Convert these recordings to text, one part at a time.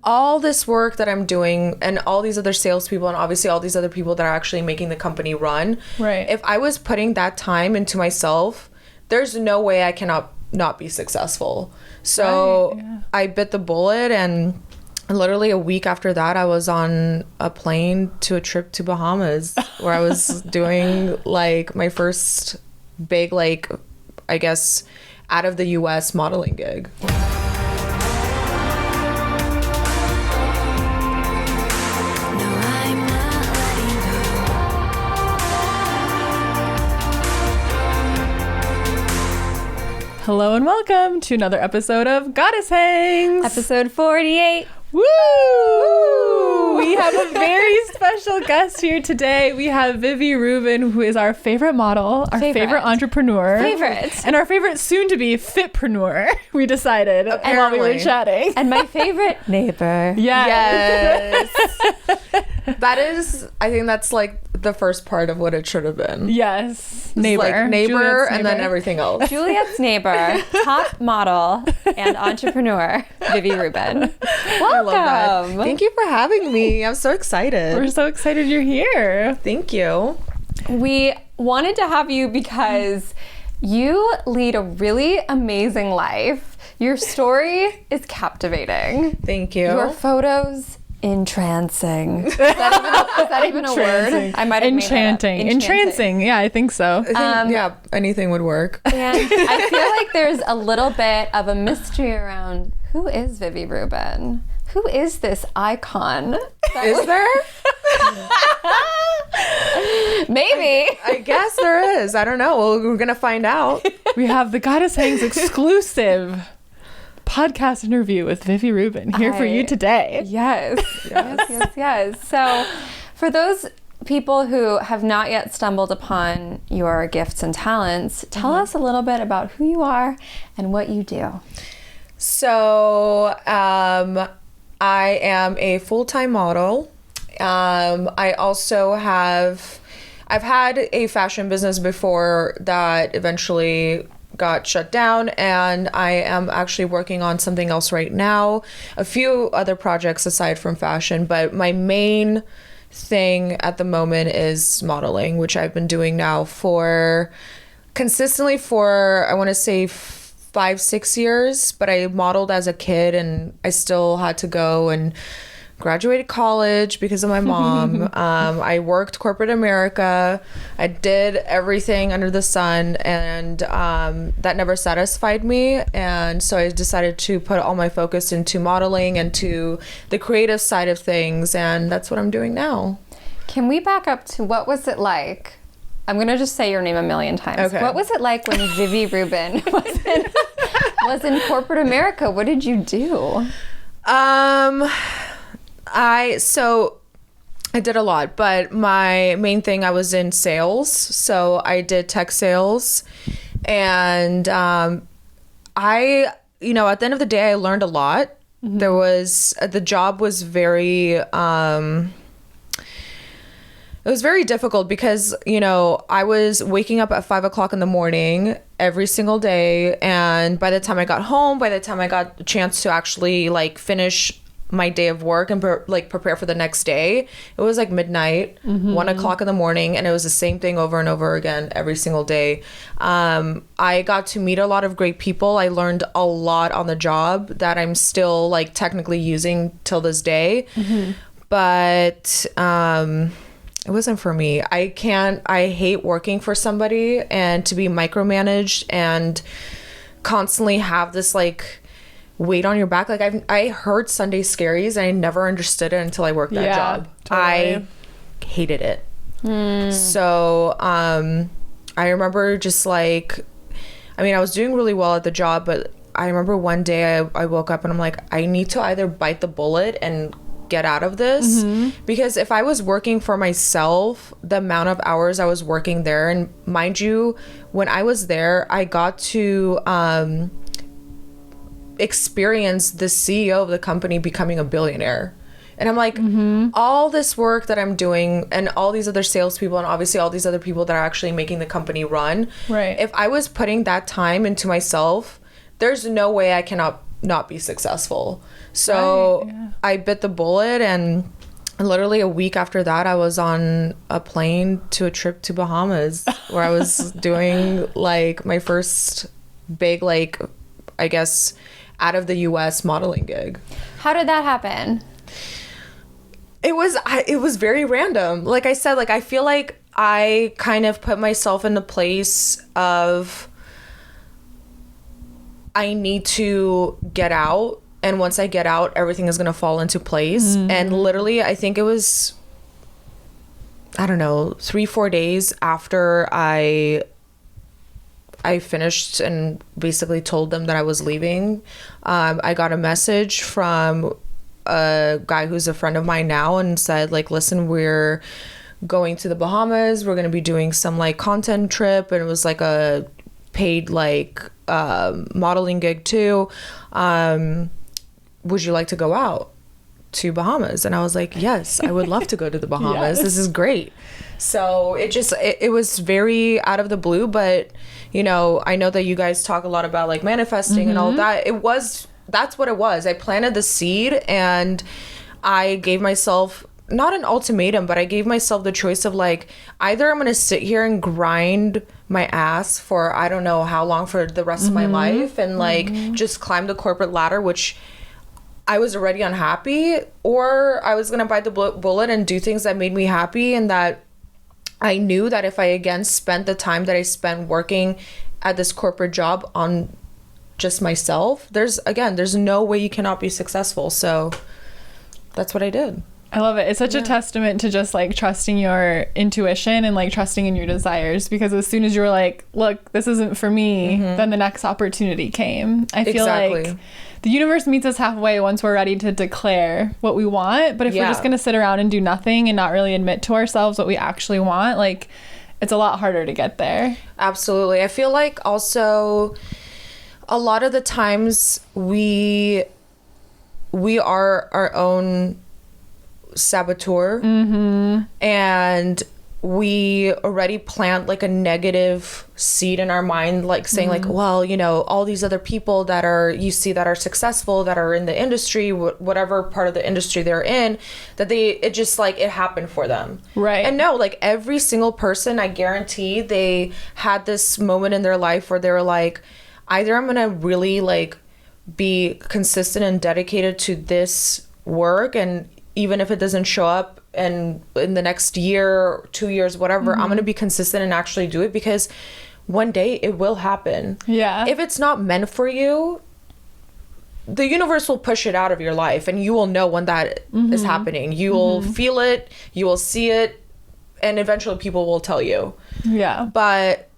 all this work that I'm doing and all these other salespeople and obviously all these other people that are actually making the company run. Right. If I was putting that time into myself, there's no way I cannot not be successful. So I bit the bullet, and literally a week after that, I was on a plane to a trip to Bahamas where I was doing like my first big, like, I guess, out of the US modeling gig. Hello and welcome to another episode of Goddess Hangs. Episode 48. Woo! We have a very special guest here today. We have Vivien Rubin, who is our favorite model, our favorite entrepreneur. And our favorite soon-to-be fitpreneur, we decided while we were chatting. And my favorite neighbor. Yes. That is, I think that's like the first part of what it should have been. Yes. Neighbor. Like neighbor Juliet's and then everything else. Juliet's neighbor, top model and entrepreneur, Vivien Rubin. Welcome. I love that. Thank you for having me. I'm so excited. We're so excited you're here. Thank you. We wanted to have you because you lead a really amazing life. Your story is captivating. Thank you. Your photos, entrancing. Is that even a word? I might have Enchanting. made that up. Entrancing. Yeah, I think so. I think, anything would work. And I feel like there's a little bit of a mystery around who is Vivien Rubin? Who is this icon? Is there? Maybe. I guess there is. I don't know. Well, we're going to find out. We have the Goddess Hangs exclusive podcast interview with Vivien Rubin here for you today. Yes. So for those people who have not yet stumbled upon your gifts and talents, tell us a little bit about who you are and what you do. So I am a full-time model. I also I've had a fashion business before that eventually got shut down, and I am actually working on something else right now, a few other projects aside from fashion, but my main thing at the moment is modeling, which I've been doing now consistently for I want to say 5-6 years, but I modeled as a kid and I still had to go and graduated college because of my mom. I worked corporate America. I did everything under the sun, and that never satisfied me. And so I decided to put all my focus into modeling and to the creative side of things. And that's what I'm doing now. Can we back up to what was it like? I'm going to just say your name a million times. Okay. What was it like when Vivien Rubin was in corporate America? What did you do? I did a lot, but my main thing, I was in sales. So I did tech sales, and at the end of the day, I learned a lot. The job was very, it was very difficult because, I was waking up at 5 o'clock in the morning every single day. And by the time I got home, by the time I got a chance to actually finish my day of work and prepare for the next day, it was like midnight, 1 o'clock in the morning, and it was the same thing over and over again every single day. I got to meet a lot of great people. I learned a lot on the job that I'm still technically using till this day. But it wasn't for me. I hate working for somebody and to be micromanaged and constantly have this weight on your back. I heard Sunday Scaries and I never understood it until I worked that job. Totally. I hated it. So I remember just I was doing really well at the job, but I remember one day I woke up and I'm like, I need to either bite the bullet and get out of this, because if I was working for myself, the amount of hours I was working there, and mind you, when I was there, I got to experience the CEO of the company becoming a billionaire. And I'm like, all this work that I'm doing and all these other salespeople and obviously all these other people that are actually making the company run, right? If I was putting that time into myself, there's no way I cannot not be successful. So I bit the bullet, and literally a week after that, I was on a plane to a trip to Bahamas where I was doing like my first big, like, I guess, out of the US modeling gig. How did that happen? It was very random. Like I said, like I feel like I kind of put myself in the place of I need to get out, and once I get out, everything is going to fall into place. And literally, I think it was, I don't know, 3-4 days after I finished and basically told them that I was leaving, I got a message from a guy who's a friend of mine now and said, like, listen, we're going to the Bahamas. We're going to be doing some like content trip. And it was like a paid like modeling gig too. Would you like to go out to Bahamas? And I was like, yes, I would love to go to the Bahamas. This is great. So it was very out of the blue, but you know, I know that you guys talk a lot about like manifesting and all of that. That's what it was. I planted the seed, and I gave myself not an ultimatum, but I gave myself the choice of like, either I'm going to sit here and grind my ass for I don't know how long for the rest of my life and like just climb the corporate ladder, which I was already unhappy, or I was going to bite the bullet and do things that made me happy, and that I knew that if I again spent the time that I spent working at this corporate job on just myself, there's no way you cannot be successful. So that's what I did. I love it. It's such a testament to just like trusting your intuition and like trusting in your desires, because as soon as you were like, look, this isn't for me, then the next opportunity came. I feel like the universe meets us halfway once we're ready to declare what we want. But if we're just going to sit around and do nothing and not really admit to ourselves what we actually want, like it's a lot harder to get there. Absolutely. I feel like also a lot of the times we are our own saboteur, and we already plant like a negative seed in our mind, like saying like, well, you know, all these other people that are successful, that are in the industry, whatever part of the industry they're in, that it happened for them, right? And no, like every single person, I guarantee they had this moment in their life where they were like, either I'm gonna really like be consistent and dedicated to this work, and even if it doesn't show up and in the next year, 2 years, whatever, I'm going to be consistent and actually do it, because one day it will happen. Yeah. If it's not meant for you, the universe will push it out of your life, and you will know when that is happening. You will feel it, you will see it, and eventually people will tell you. Yeah. But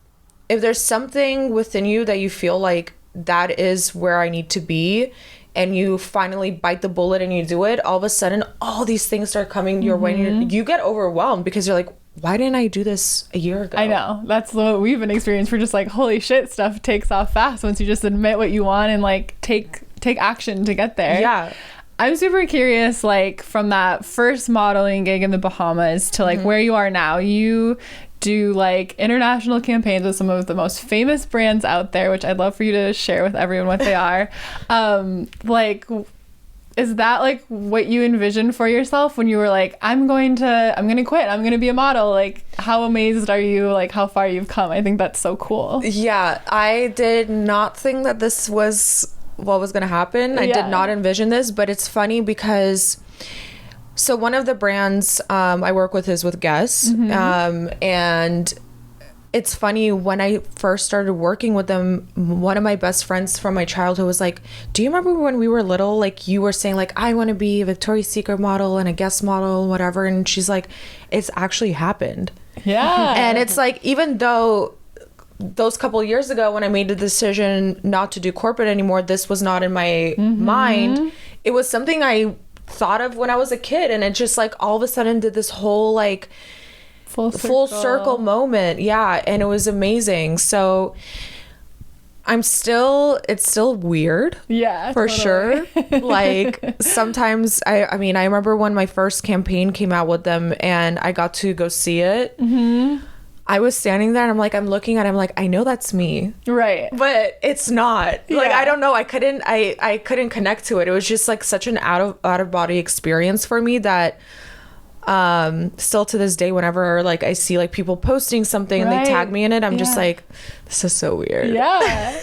if there's something within you that you feel like that is where I need to be, and you finally bite the bullet and you do it, all of a sudden, all these things start coming your way. And you get overwhelmed because you're like, why didn't I do this a year ago? I know. That's what we've been experiencing. We're just like, holy shit, stuff takes off fast once you just admit what you want and like take action to get there. Yeah. I'm super curious, like from that first modeling gig in the Bahamas to like where you are now. You do like international campaigns with some of the most famous brands out there, which I'd love for you to share with everyone what they are. Like, is that like what you envisioned for yourself when you were like, I'm going to quit, I'm going to be a model? Like, how amazed are you, like how far you've come? I think that's so cool. Yeah, I did not think that this was what was going to happen. I did not envision this, but it's funny because so one of the brands I work with is with Guess, and it's funny, when I first started working with them, one of my best friends from my childhood was like, do you remember when we were little, like you were saying like, I want to be a Victoria's Secret model and a Guess model, whatever, and she's like, it's actually happened. Yeah. And it's like, even though those couple of years ago when I made the decision not to do corporate anymore, this was not in my mind, it was something I thought of when I was a kid, and it just like all of a sudden did this whole like full circle moment. Yeah. And it was amazing. So it's still weird. Yeah, for sure. Like sometimes I mean, I remember when my first campaign came out with them and I got to go see it. I was standing there and I'm like, I'm looking at it, I'm like, I know that's me. Right. But it's not. Like, Yeah. I don't know. I couldn't connect to it. It was just like such an out of body experience for me that still to this day, whenever like I see like people posting something and they tag me in it, I'm just like, this is so weird. Yeah.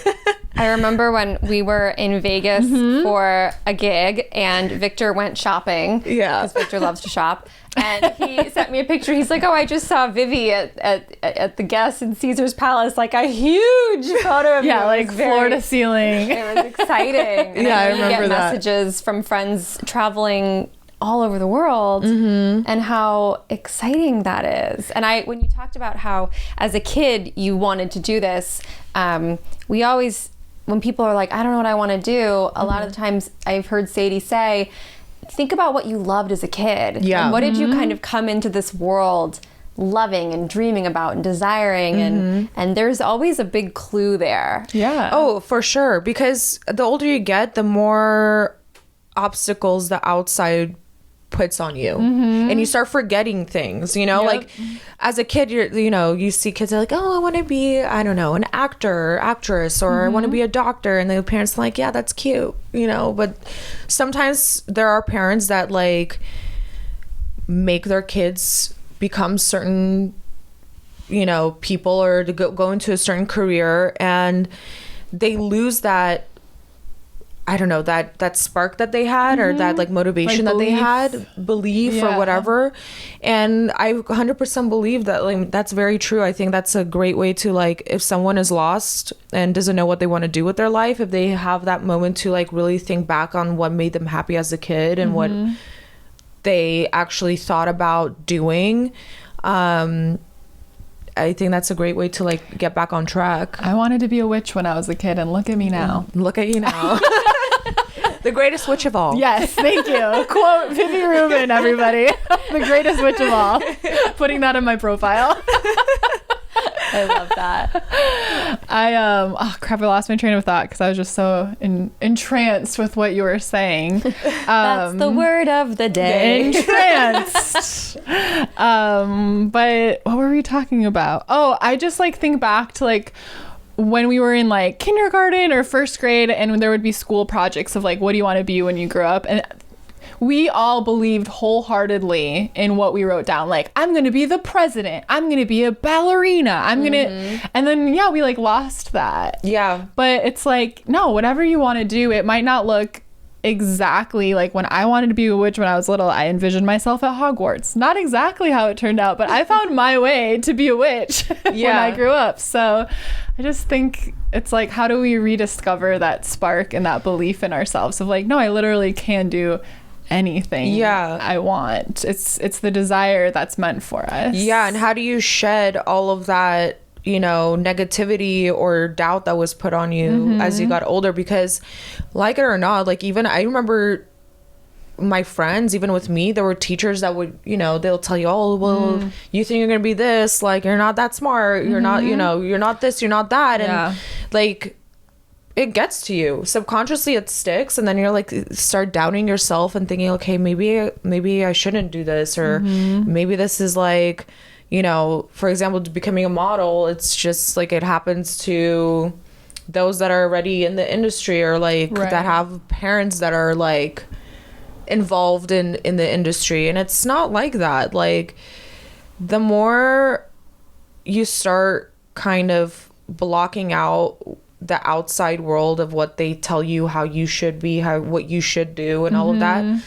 I remember when we were in Vegas for a gig and Victor went shopping. Yeah. Because Victor loves to shop. And he sent me a picture. He's like, oh, I just saw Vivi at the guest in Caesar's Palace. Like a huge photo of Yeah, like floor to ceiling. It was exciting. And Yeah, I I remember get that. messages from friends traveling all over the world and how exciting that is. And when you talked about how as a kid you wanted to do this, we always, when people are like, I don't know what I want to do, a lot of the times I've heard Sadie say, think about what you loved as a kid. Yeah. And what did you kind of come into this world loving and dreaming about and desiring? And there's always a big clue there. Yeah. Oh, for sure. Because the older you get, the more obstacles the outside puts on you, and you start forgetting things, you know. Like as a kid, you see kids are like, oh, I want to be, I don't know, an actor or actress, or I want to be a doctor, and the parents are like, yeah, that's cute, you know. But sometimes there are parents that like make their kids become certain, you know, people, or to go into a certain career, and they lose that, I don't know, that spark that they had, or that like motivation Like that they belief. had, belief or whatever. And I 100% believe that, like, that's very true. I think that's a great way to, like, if someone is lost and doesn't know what they want to do with their life, if they have that moment to like really think back on what made them happy as a kid and what they actually thought about doing, I think that's a great way to like get back on track. I wanted to be a witch when I was a kid, and look at me now. Look at you now. The greatest witch of all. Yes, thank you. Quote Vivian Rubin, everybody. The greatest witch of all. Putting that in my profile. I love that. Oh crap, I lost my train of thought because I was just so entranced with what you were saying. That's the word of the day. Entranced. But what were we talking about? Oh, I just like think back to like when we were in like kindergarten or first grade, and there would be school projects of like, what do you want to be when you grow up? And we all believed wholeheartedly in what we wrote down. Like, I'm going to be the president. I'm going to be a ballerina. I'm going to, and then, yeah, we like lost that. Yeah. But it's like, no, whatever you want to do, it might not look exactly like when I wanted to be a witch when I was little. I envisioned myself at Hogwarts. Not exactly how it turned out, but I found my way to be a witch when I grew up. So I just think it's like, how do we rediscover that spark and that belief in ourselves of like, no, I literally can do anything I want. It's the desire that's meant for us. Yeah. And how do you shed all of that, you know, negativity or doubt that was put on you as you got older? Because like it or not, like even I remember my friends, even with me, there were teachers that would, you know, they'll tell you, oh, well, you think you're gonna be this, like you're not that smart, you're not, you know, you're not this, you're not that. And like it gets to you subconsciously, it sticks, and then you're like start doubting yourself and thinking, okay, maybe I shouldn't do this, or maybe this is like, you know, for example, becoming a model, it's just like it happens to those that are already in the industry, or like that have parents that are like involved in the industry. And it's not like that. Like the more you start kind of blocking out the outside world of what they tell you how you should be, what you should do, and all of that,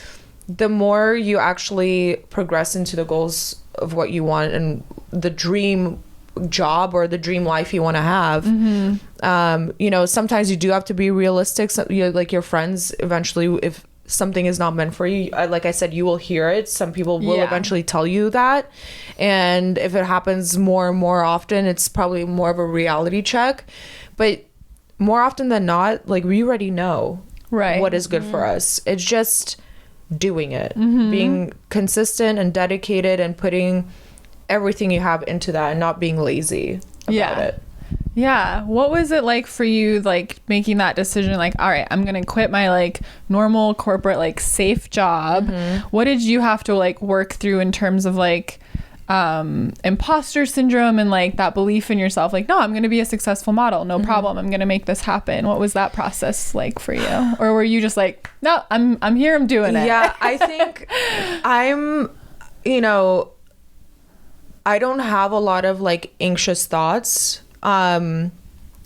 the more you actually progress into the goals of what you want and the dream job or the dream life you want to have. You know, sometimes you do have to be realistic. So, you know, like your friends, eventually, if something is not meant for you, like I said, you will hear it. Some people will eventually tell you that, and if it happens more and more often, it's probably more of a reality check. But more often than not, like we already know what is good for us. It's just doing it, being consistent and dedicated, and putting everything you have into that, and not being lazy about it. Yeah. What was it like for you, like making that decision, like, all right, I'm going to quit my like normal corporate, like safe job. What did you have to like work through in terms of like imposter syndrome and like that belief in yourself, like, no, I'm going to be a successful model, no problem, I'm going to make this happen? What was that process like for you? Or were you just like, no, I'm here, I'm doing it? Yeah, I think I'm, you know, I don't have a lot of like anxious thoughts.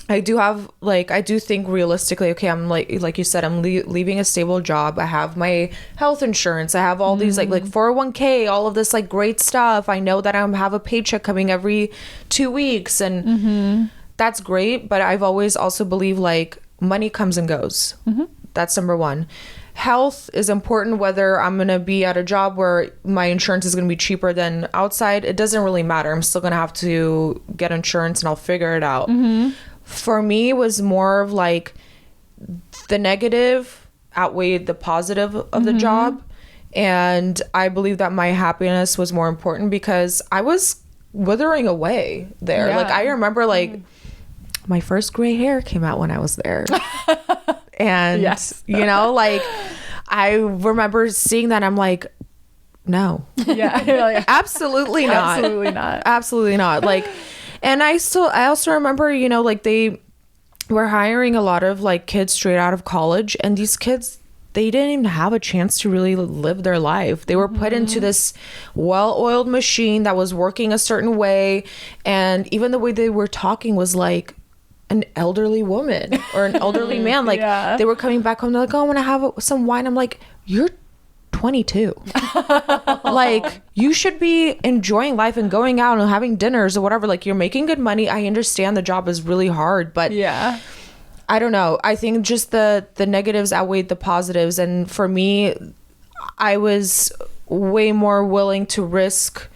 I do have like, I do think realistically, okay, I'm like you said, I'm leaving a stable job. I have my health insurance. I have all these like 401k, all of this like great stuff. I know that I have a paycheck coming every 2 weeks, and that's great. But I've always also believed like money comes and goes. That's number one. Health is important, whether I'm going to be at a job where my insurance is going to be cheaper than outside. It doesn't really matter. I'm still going to have to get insurance and I'll figure it out. For me, it was more of like the negative outweighed the positive of the job. And I believe that my happiness was more important because I was withering away there. Yeah. Like, I remember like my first gray hair came out when I was there. And, you know, like I remember seeing that. I'm like, no. Yeah. Absolutely not. Absolutely not. Absolutely not. Like, and I also remember, you know, like they were hiring a lot of like kids straight out of college, and these kids, they didn't even have a chance to really live their life. They were put into this well-oiled machine that was working a certain way. And even the way they were talking was like an elderly woman or an elderly man. Like they were coming back home. They're like, oh, I want to have some wine. I'm like, you're 22. Like, you should be enjoying life and going out and having dinners or whatever. Like, you're making good money. I understand the job is really hard, but I don't know. I think just the negatives outweighed the positives. And for me, I was way more willing to risk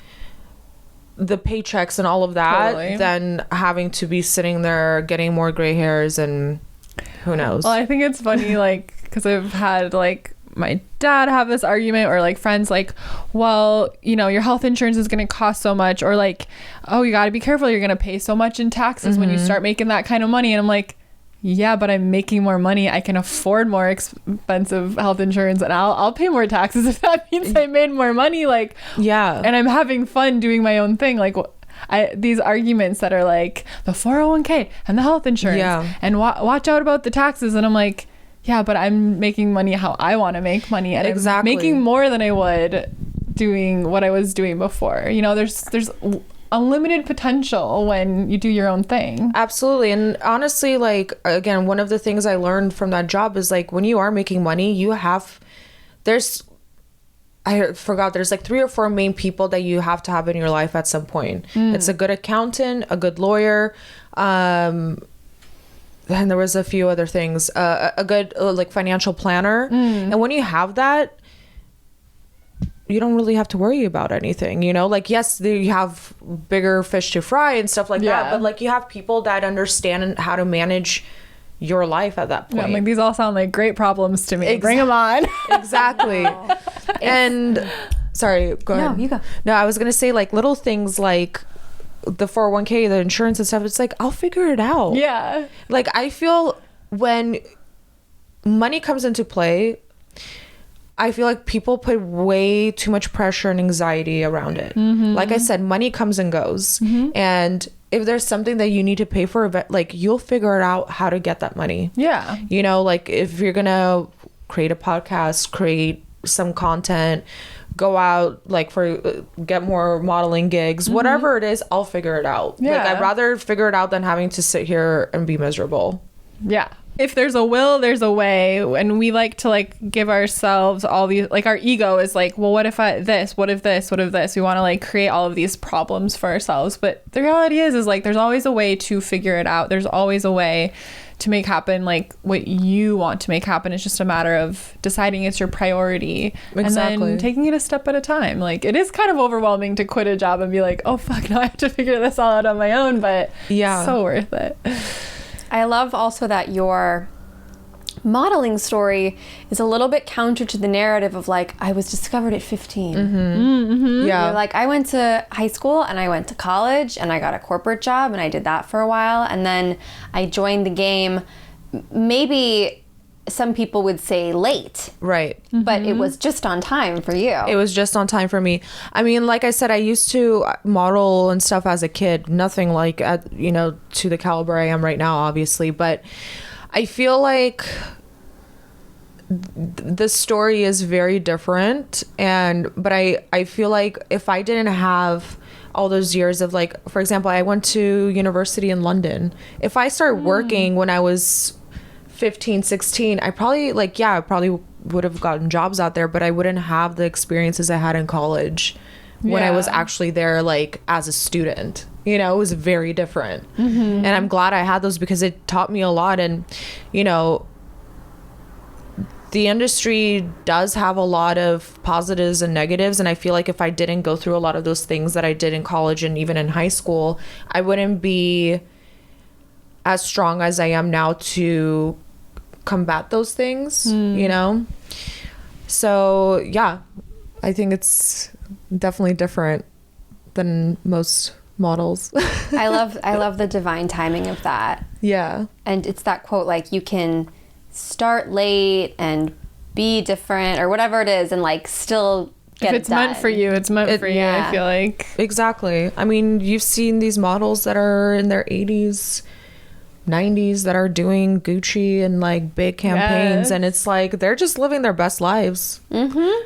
the paychecks and all of that than having to be sitting there getting more gray hairs and who knows. Well, I think it's funny, like, because I've had like my dad have this argument, or like friends like, well, you know, your health insurance is going to cost so much, or like, oh, you got to be careful, you're going to pay so much in taxes when you start making that kind of money. And I'm like, yeah, but I'm making more money, I can afford more expensive health insurance, and I'll pay more taxes if that means I made more money. Like, and I'm having fun doing my own thing. Like, these arguments that are like the 401k and the health insurance and watch out about the taxes, and I'm like, yeah, but I'm making money how I want to make money, and I'm making more than I would doing what I was doing before. You know, there's unlimited potential when you do your own thing. Absolutely. And honestly, like, again, one of the things I learned from that job is like, when you are making money, there's like 3 or 4 main people that you have to have in your life at some point. It's a good accountant, a good lawyer, and there was a few other things, a good like financial planner. And when you have that, you don't really have to worry about anything, you know? Like, yes, you have bigger fish to fry and stuff like that, but like, you have people that understand how to manage your life at that point. Yeah, I'm like, these all sound like great problems to me. Bring them on. Exactly. And sorry, go ahead. No, you go. No, I was gonna say, like, little things like the 401k, the insurance and stuff, it's like, I'll figure it out. Yeah. Like, I feel when money comes into play, I feel like people put way too much pressure and anxiety around it. Like I said, money comes and goes. And if there's something that you need to pay for, like, you'll figure it out how to get that money. Yeah. You know, like, if you're gonna create a podcast, create some content, go out, like, for get more modeling gigs, whatever it is, I'll figure it out. Yeah. Like, I'd rather figure it out than having to sit here and be miserable. Yeah. If there's a will, there's a way. And we like to like give ourselves all these, like, our ego is like, well, what if this, what if this, what if this? We want to like create all of these problems for ourselves. But the reality is like, there's always a way to figure it out. There's always a way to make happen like what you want to make happen. It's just a matter of deciding it's your priority and then taking it a step at a time. Like, it is kind of overwhelming to quit a job and be like, oh fuck, now I have to figure this all out on my own, but so worth it. I love also that your modeling story is a little bit counter to the narrative of like, I was discovered at 15. Yeah. You're like, I went to high school and I went to college and I got a corporate job and I did that for a while. And then I joined the game maybe some people would say late. Right. But it was just on time for you. It was just on time for me. I mean, like I said, I used to model and stuff as a kid. Nothing like, to the caliber I am right now, obviously. But I feel like the story is very different. But I feel like if I didn't have all those years of, like, for example, I went to university in London. If I started working when I was 15, 16, I probably would have gotten jobs out there, but I wouldn't have the experiences I had in college when I was actually there, like, as a student. It was very different. And I'm glad I had those because it taught me a lot. And, the industry does have a lot of positives and negatives. And I feel like if I didn't go through a lot of those things that I did in college and even in high school, I wouldn't be as strong as I am now to combat those things, So yeah, I think it's definitely different than most models. I love the divine timing of that. Yeah. And it's that quote, like, you can start late and be different or whatever it is and, like, still get if it's it done. meant for you, it's meant for you. I feel like exactly. I mean, you've seen these models that are in their 80s, 90s that are doing Gucci and, like, big campaigns, and it's like they're just living their best lives.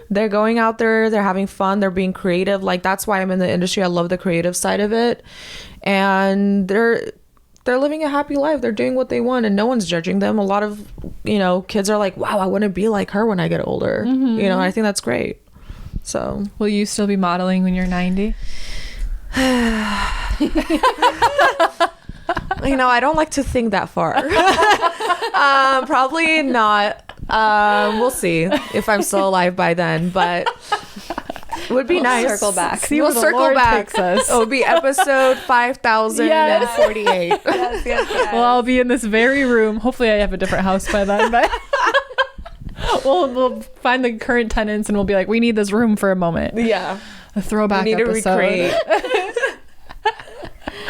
They're going out there, they're having fun, they're being creative. Like, that's why I'm in the industry. I love the creative side of it, and they're living a happy life. They're doing what they want and no one's judging them. A lot of kids are like, wow, I want to be like her when I get older. And I think that's great. So will you still be modeling when you're 90? I don't like to think that far. Probably not. We'll see if I'm still alive by then, but it would be nice. Circle back. See where the Lord takes us. It would be episode 5048. Yes. Well, I'll be in this very room. Hopefully I have a different house by then, but we'll find the current tenants and we'll be like, we need this room for a moment. Yeah. A throwback we need episode. to recreate.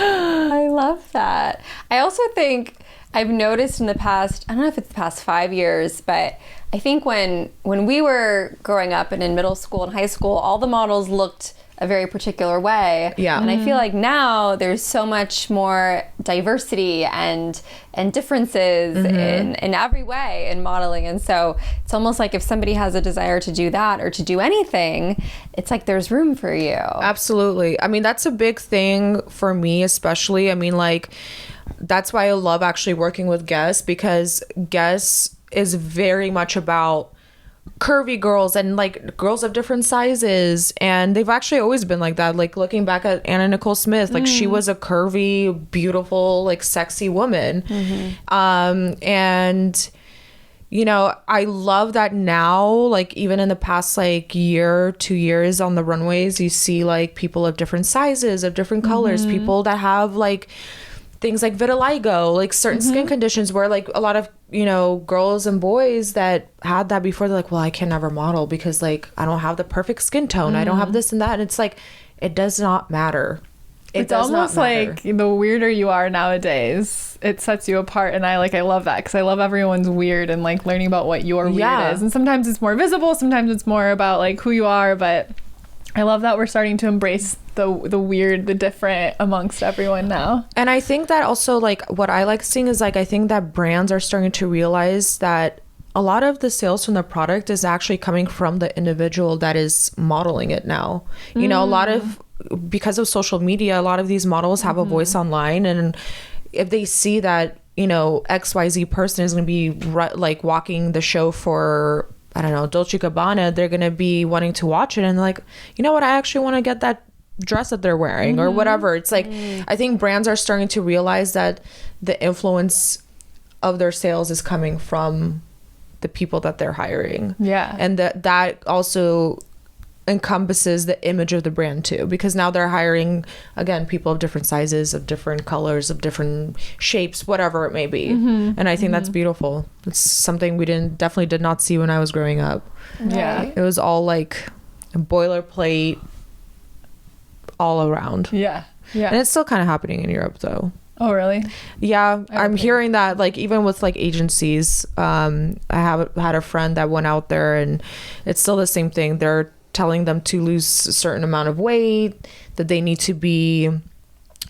I love that. I also think I've noticed in the past, I don't know if it's the past 5 years, but I think when we were growing up and in middle school and high school, all the models looked a very particular way. Yeah. And I feel like now there's so much more diversity and differences in every way in modeling. And so it's almost like if somebody has a desire to do that or to do anything, it's like there's room for you. Absolutely. I mean, that's a big thing for me, especially. I mean, like, that's why I love actually working with Guess, because Guess is very much about curvy girls and, like, girls of different sizes, and they've actually always been like that. Like, looking back at Anna Nicole Smith, like, she was a curvy, beautiful, like, sexy woman. And I love that now, like, even in the past, like, year, 2 years on the runways, you see, like, people of different sizes, of different colors, people that have, like, things like vitiligo, like certain skin conditions where, like, a lot of girls and boys that had that before, they're like, well, I can never model because, like, I don't have the perfect skin tone, I don't have this and that. And it's like, it does not matter. It's almost like the weirder you are nowadays, it sets you apart. And I love that because I love everyone's weird and, like, learning about what your weird is. And sometimes it's more visible, sometimes it's more about, like, who you are. But I love that we're starting to embrace the weird, the different amongst everyone now. And I think that also, like, what I like seeing is, like, I think that brands are starting to realize that a lot of the sales from the product is actually coming from the individual that is modeling it now. A lot of, because of social media, a lot of these models have a voice online, and if they see that, XYZ person is going to be like walking the show for, I don't know, Dolce & Gabbana, they're going to be wanting to watch it and, like, you know what, I actually want to get that dress that they're wearing or whatever. It's like, I think brands are starting to realize that the influence of their sales is coming from the people that they're hiring. Yeah. And that also encompasses the image of the brand too, because now they're hiring, again, people of different sizes, of different colors, of different shapes, whatever it may be. And I think that's beautiful. It's something we definitely did not see when I was growing up. Yeah. It was all like a boilerplate all around. Yeah. And it's still kind of happening in Europe though. Oh, really? Yeah, I'm hearing that, like, even with like agencies, I have had a friend that went out there and it's still the same thing. They're telling them to lose a certain amount of weight, that they need to be,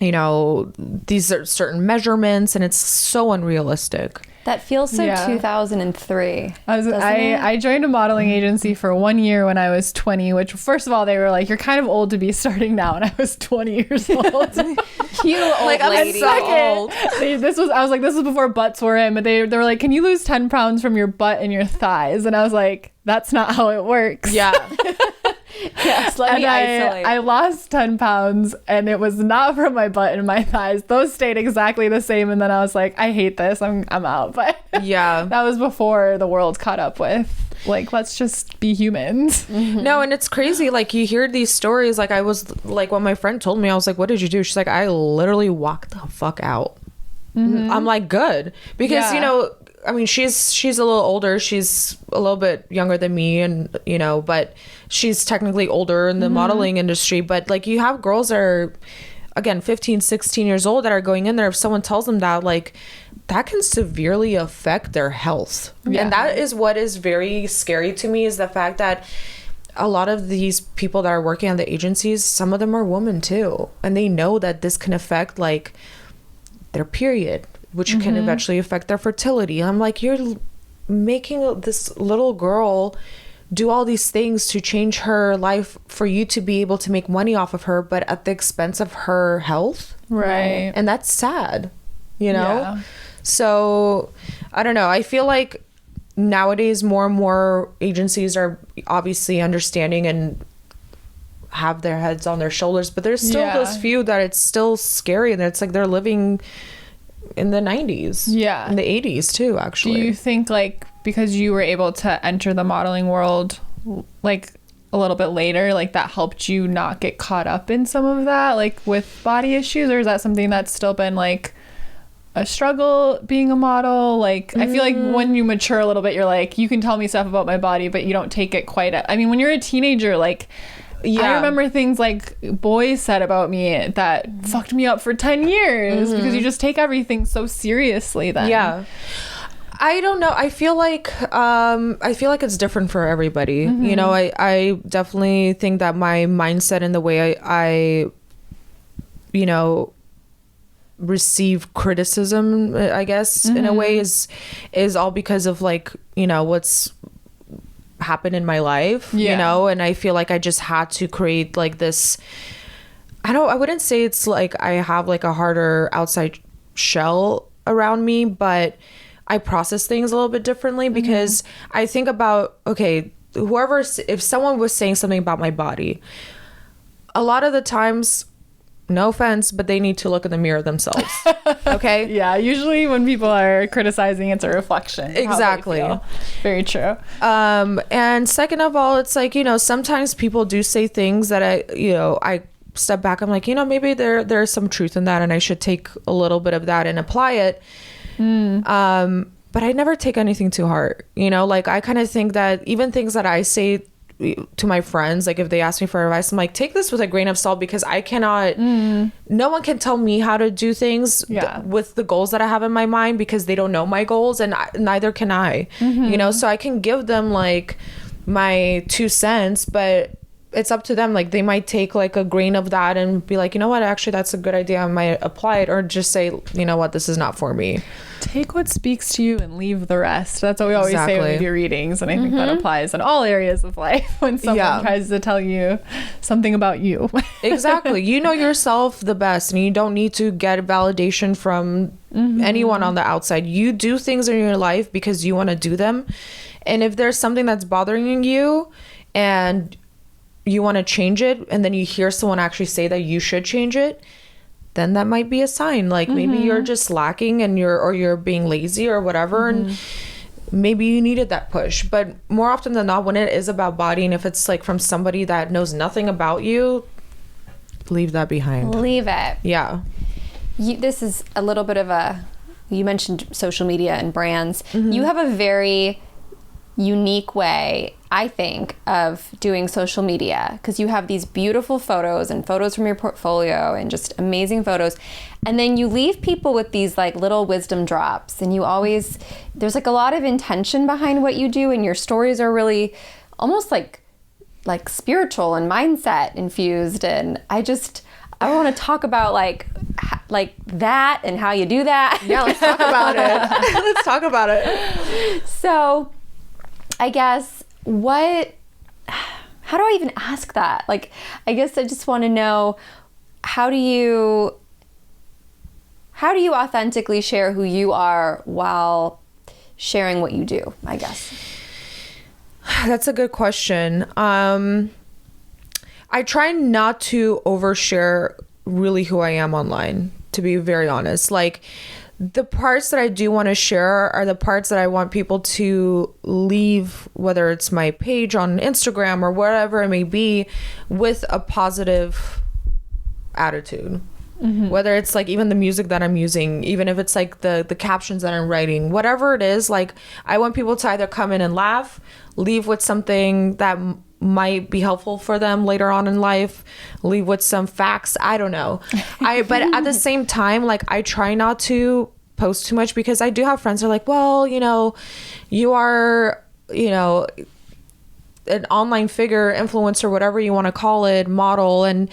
you know, these are certain measurements, and it's so unrealistic. That feels so 2003. I joined a modeling agency for 1 year when I was 20, which, first of all, they were like, you're kind of old to be starting now, and I was 20 years old. You old like, lady. So old. I was like, this was before butts were in, but they were like, can you lose 10 pounds from your butt and your thighs? And I was like, that's not how it works. Yeah. Yes, let me isolate. I lost 10 pounds, and it was not from my butt and my thighs. Those stayed exactly the same, and then I was like, I hate this. I'm out. But yeah, that was before the world caught up with, like, let's just be humans. Mm-hmm. No, and it's crazy. Like, you hear these stories. Like, I was like, when my friend told me, I was like, what did you do? She's like, I literally walked the fuck out. Mm-hmm. I'm like, good, because you know, I mean, she's a little older. She's a little bit younger than me, and you know, but she's technically older in the modeling industry. But like, you have girls that are, again, 15, 16 years old that are going in there. If someone tells them that, like, that can severely affect their health. Yeah. And that is what is very scary to me, is the fact that a lot of these people that are working on the agencies, some of them are women too, and they know that this can affect like their period, which can eventually affect their fertility. I'm like, you're making this little girl do all these things to change her life for you to be able to make money off of her, but at the expense of her health. Right. And that's sad, you know? Yeah. So I don't know. I feel like nowadays more and more agencies are obviously understanding and have their heads on their shoulders, but there's still those few that it's still scary, and it's like they're living in the 90s, in the 80s too, actually. Do you think, like, because you were able to enter the modeling world like a little bit later, like that helped you not get caught up in some of that, like with body issues, or is that something that's still been like a struggle being a model? Like, I feel like when you mature a little bit, you're like, you can tell me stuff about my body, but you don't take it quite I mean, when you're a teenager, like, I remember things like boys said about me that fucked me up for 10 years because you just take everything so seriously then. Yeah. I don't know. I feel like it's different for everybody. You know, I definitely think that my mindset and the way I you know, receive criticism, I guess, in a way is all because of, like, you know, what's happened in my life, you know, and I feel like I just had to create like this, I wouldn't say it's like I have like a harder outside shell around me, but I process things a little bit differently because I think about, okay, if someone was saying something about my body, a lot of the times, no offense, but they need to look in the mirror themselves. Okay? Yeah, usually when people are criticizing, it's a reflection. Exactly. Very true. And second of all, it's like, you know, sometimes people do say things that I step back. I'm like, you know, maybe there's some truth in that, and I should take a little bit of that and apply it. But I never take anything to heart. You know, like, I kind of think that even things that I say to my friends, like if they ask me for advice, I'm like, take this with a grain of salt, because I cannot, no one can tell me how to do things with the goals that I have in my mind, because they don't know my goals, and neither can I, you know, so I can give them like my 2 cents, but it's up to them. Like, they might take like a grain of that and be like, you know what, actually that's a good idea, I might apply it, or just say, you know what, this is not for me. Take what speaks to you and leave the rest. That's what we always say when we do readings, and I think that applies in all areas of life when someone tries to tell you something about you. Exactly. You know yourself the best, and you don't need to get validation from anyone on the outside. You do things in your life because you want to do them, and if there's something that's bothering you and you want to change it, and then you hear someone actually say that you should change it, then that might be a sign. Like, maybe you're just lacking, and you're being lazy or whatever, and maybe you needed that push. But more often than not, when it is about body, and if it's like from somebody that knows nothing about you, leave that behind. Leave it. Yeah. This is a little bit of you mentioned social media and brands. You have a very unique way I think, of doing social media, because you have these beautiful photos and photos from your portfolio and just amazing photos. And then you leave people with these like little wisdom drops, and there's like a lot of intention behind what you do, and your stories are really almost like spiritual and mindset infused. And I want to talk about like that and how you do that. Yeah, let's talk about it. Let's talk about it. So I guess how do I even ask that? Like, I guess I just want to know, how do you authentically share who you are while sharing what you do, I guess? That's a good question. I try not to overshare really who I am online, to be very honest. Like, the parts that I do want to share are the parts that I want people to leave, whether it's my page on Instagram or wherever it may be, with a positive attitude. Mm-hmm. Whether it's like even the music that I'm using, even if it's like the captions that I'm writing, whatever it is, like, I want people to either come in and laugh, leave with something that might be helpful for them later on in life, leave with some facts. I don't know. But at the same time, like, I try not to post too much, because I do have friends who are like, well, you are, an online figure, influencer, whatever you want to call it, model, and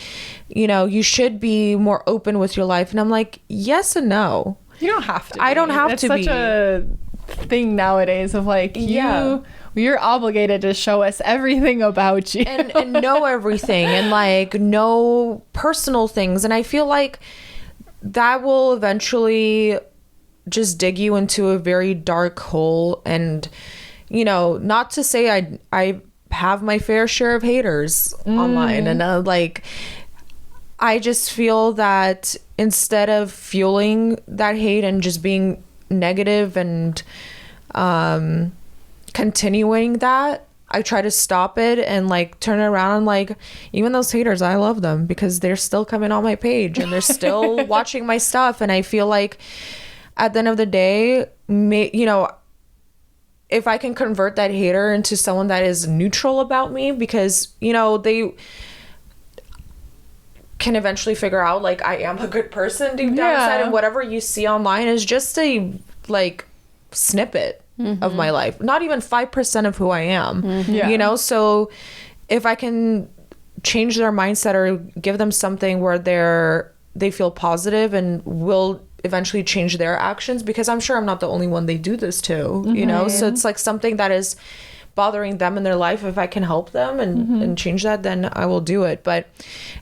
you should be more open with your life. And I'm like, yes and no. You don't have to. I don't have to be. It's such a thing nowadays of like, you're obligated to show us everything about you and know everything, and like know personal things. And I feel like that will eventually just dig you into a very dark hole. And not to say I have my fair share of haters online, and like, I just feel that instead of fueling that hate and just being negative and continuing that, I try to stop it and like turn it around, and like, even those haters, I love them, because they're still coming on my page and they're still watching my stuff. And I feel like at the end of the day, if I can convert that hater into someone that is neutral about me, because they can eventually figure out like I am a good person deep down inside, and whatever you see online is just a like snippet of my life, not even 5% of who I am. So if I can change their mindset or give them something where they feel positive and will eventually change their actions, because I'm sure I'm not the only one they do this to, so it's like something that is bothering them in their life. If I can help them and change that, then I will do it. But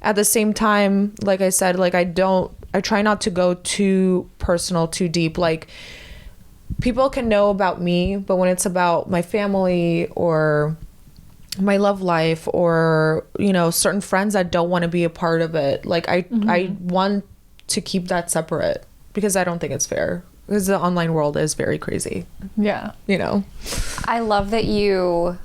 at the same time, like I said, like, I try not to go too personal, too deep. Like, people can know about me, but when it's about my family or my love life or certain friends that don't want to be a part of it, like, I want to keep that separate, because I don't think it's fair, because the online world is very crazy. I love that you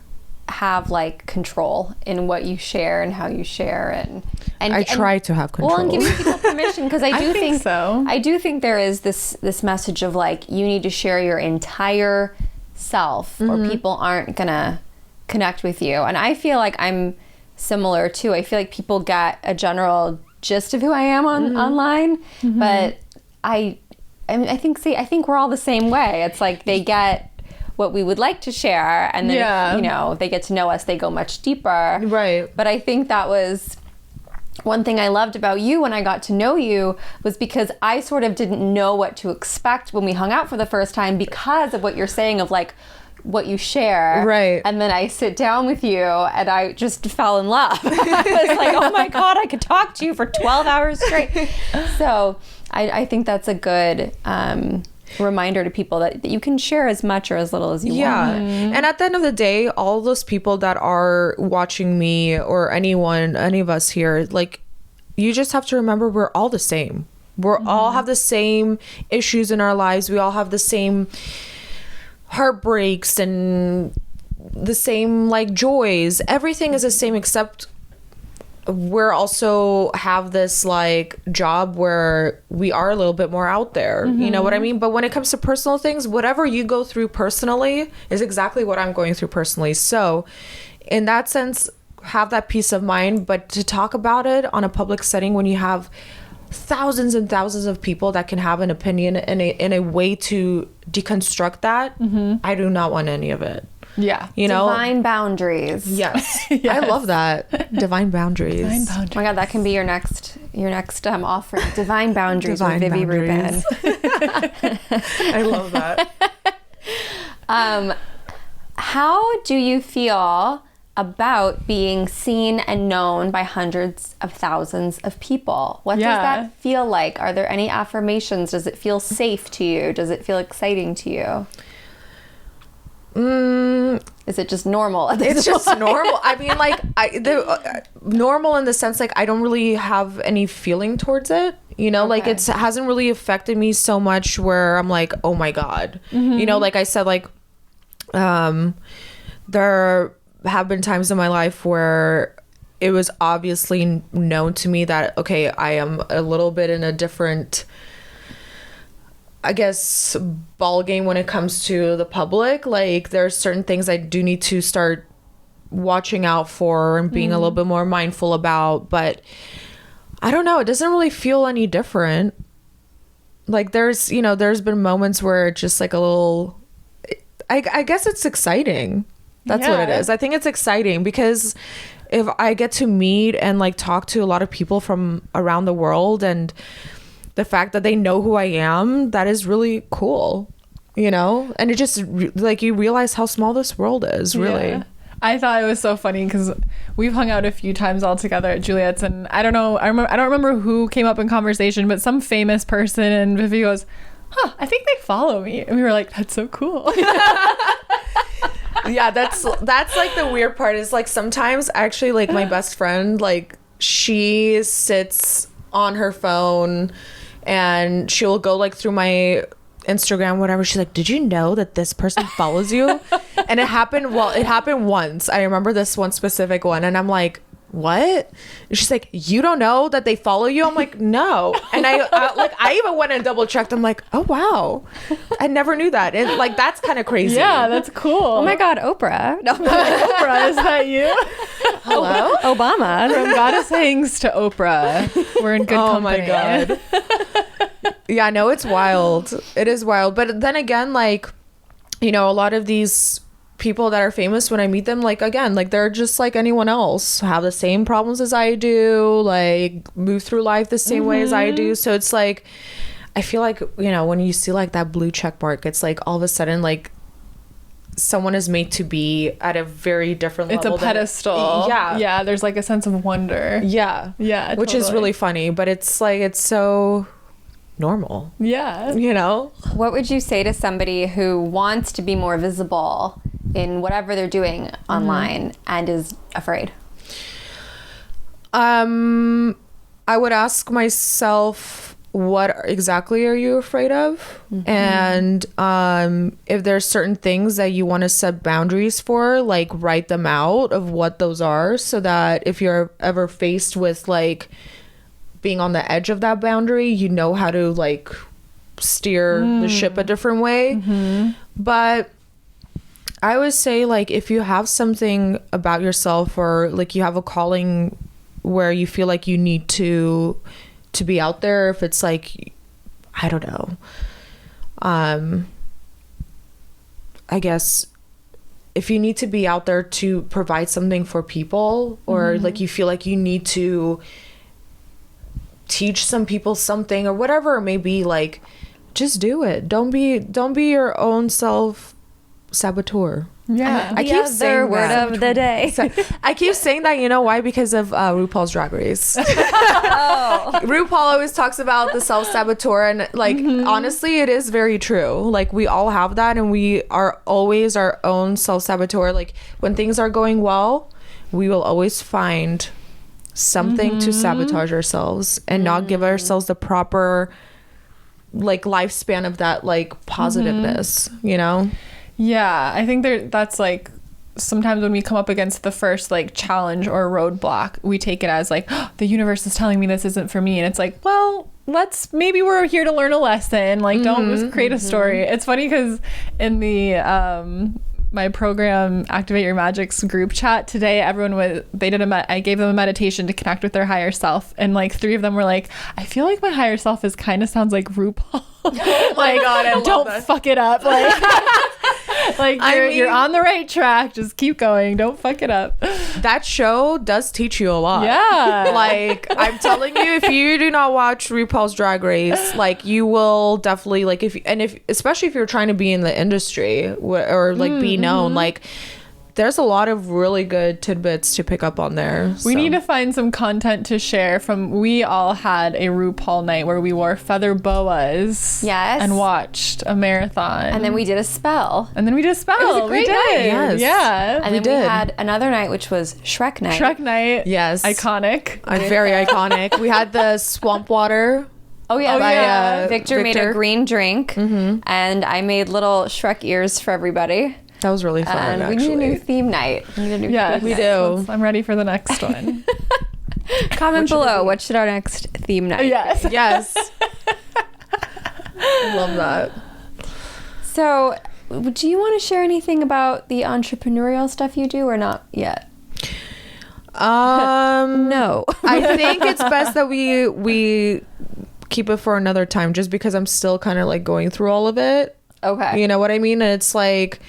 have like control in what you share and how you share, and I try to have control. Well, and giving people permission, because I think so. I do think there is this message of like, you need to share your entire self, or people aren't gonna connect with you. And I feel like I'm similar too. I feel like people get a general gist of who I am online, but I think we're all the same way. It's like they get what we would like to share, and then they get to know us, they go much deeper. Right. But I think that was one thing I loved about you when I got to know you, was because I sort of didn't know what to expect when we hung out for the first time, because of what you're saying of like what you share. Right. And then I sit down with you and I just fell in love. I was like, oh my God, I could talk to you for 12 hours straight. So I think that's a good reminder to people that you can share as much or as little as you want. And at the end of the day, all those people that are watching me, or any of us here, like, you just have to remember we're all the same. We're all have the same issues in our lives. We all have the same heartbreaks and the same like joys. Everything is the same, except we're also have this like job where we are a little bit more out there. You know what I mean? But when it comes to personal things, whatever you go through personally is exactly what I'm going through personally. So in that sense, have that peace of mind. But to talk about it on a public setting when you have thousands and thousands of people that can have an opinion in a way to deconstruct that, I do not want any of it. Yeah. You know? Divine boundaries. Yes. I love that. Divine boundaries. Divine boundaries. Oh my God, that can be your next offering. Divine boundaries Divine with Vivi boundaries. Rubin. I love that. How do you feel about being seen and known by hundreds of thousands of people? What does that feel like? Are there any affirmations? Does it feel safe to you? Does it feel exciting to you? Is it just normal? It's just normal. I mean, like, normal in the sense, like, I don't really have any feeling towards it. You know, like, it hasn't really affected me so much where I'm like, oh my God. You know, like I said, like, there have been times in my life where it was obviously known to me that, okay, I am a little bit in a different, I guess, ball game when it comes to the public. Like, there's certain things I do need to start watching out for and being a little bit more mindful about. But I don't know, it doesn't really feel any different. Like, there's been moments where it's just like a little, I guess it's exciting. That's what it is. I think it's exciting because if I get to meet and like talk to a lot of people from around the world, and the fact that they know who I am, that is really cool, you know? And it just like, you realize how small this world is, really. Yeah. I thought it was so funny because we've hung out a few times all together at Juliet's, and I don't know, I don't remember who came up in conversation, but some famous person, and Vivi goes, I think they follow me. And we were like, that's so cool. Yeah, that's like the weird part is like sometimes actually like my best friend, like she sits on her phone and she'll go like through my Instagram, whatever. She's like, did you know that this person follows you? And it happened once. I remember this one specific one, and I'm like, what? And she's like, you don't know that they follow you? I'm like, no. And I even went and double checked. I'm like, oh wow, I never knew that. And like, that's kind of crazy. Yeah, that's cool. Oh my God, Oprah. No. Oprah, is that you? Hello? Obama. From Goddess Hangs to Oprah. We're in good company. Oh my God. Yeah, no, it's wild. It is wild. But then again, like, you know, a lot of these people that are famous, when I meet them, like, again, like, they're just like anyone else, have the same problems as I do, like, move through life the same way as I do. So it's like, I feel like, you know, when you see like that blue check mark, it's like all of a sudden like someone is made to be at a very different level. It's a pedestal. Yeah, there's like a sense of wonder. Yeah, which is really funny, but it's like, it's so normal. Yeah, you know. What would you say to somebody who wants to be more visible in whatever they're doing online and is afraid? I would ask myself, what exactly are you afraid of? And if there's certain things that you want to set boundaries for, like, write them out of what those are, so that if you're ever faced with like being on the edge of that boundary, you know how to like steer the ship a different way. But I would say, like, if you have something about yourself, or like you have a calling where you feel like you need to be out there, if it's like, I don't know, I guess if you need to be out there to provide something for people, or like you feel like you need to teach some people something, or whatever it may be, like, just do it. Don't be your own self saboteur. Yeah. I keep saying word that. of the day. I keep saying that, you know why? Because of RuPaul's Drag Race. RuPaul always talks about the self-saboteur, and like, honestly, it is very true. Like, we all have that, and we are always our own self-saboteur. Like, when things are going well, we will always find something to sabotage ourselves and not give ourselves the proper like lifespan of that like positiveness, you know? Yeah, I think that's like sometimes when we come up against the first like challenge or roadblock, we take it as like, oh, the universe is telling me this isn't for me. And it's like, well, maybe we're here to learn a lesson. Like, don't just create a story. It's funny because in the my program Activate Your Magic's group chat today, I gave them a meditation to connect with their higher self, and like 3 of them were like, I feel like my higher self kind of sounds like RuPaul. Oh my God, I love don't that. fuck it up. Like you're on the right track, just keep going, don't fuck it up. That show does teach you a lot. Yeah. Like, I'm telling you, if you do not watch RuPaul's Drag Race, like, you will definitely, like, especially if you're trying to be in the industry or like be known, like, there's a lot of really good tidbits to pick up on there. We need to find some content to share we all had a RuPaul night where we wore feather boas. Yes. And watched a marathon. And then we did a spell. It was a great night. Yes. Yeah. And then we had another night, which was Shrek Night. Shrek Night. Yes. Iconic. Very iconic. We had the swamp water. Oh yeah, by, Victor made a green drink, and I made little Shrek ears for everybody. That was really fun, And we actually. need a new theme night. We do. I'm ready for the next one. Comment below, what should our next theme night Yes. be? Yes. I love that. So, do you want to share anything about the entrepreneurial stuff you do or not yet? No. I think it's best that we keep it for another time, just because I'm still kind of like going through all of it. Okay. You know what I mean? And it's like,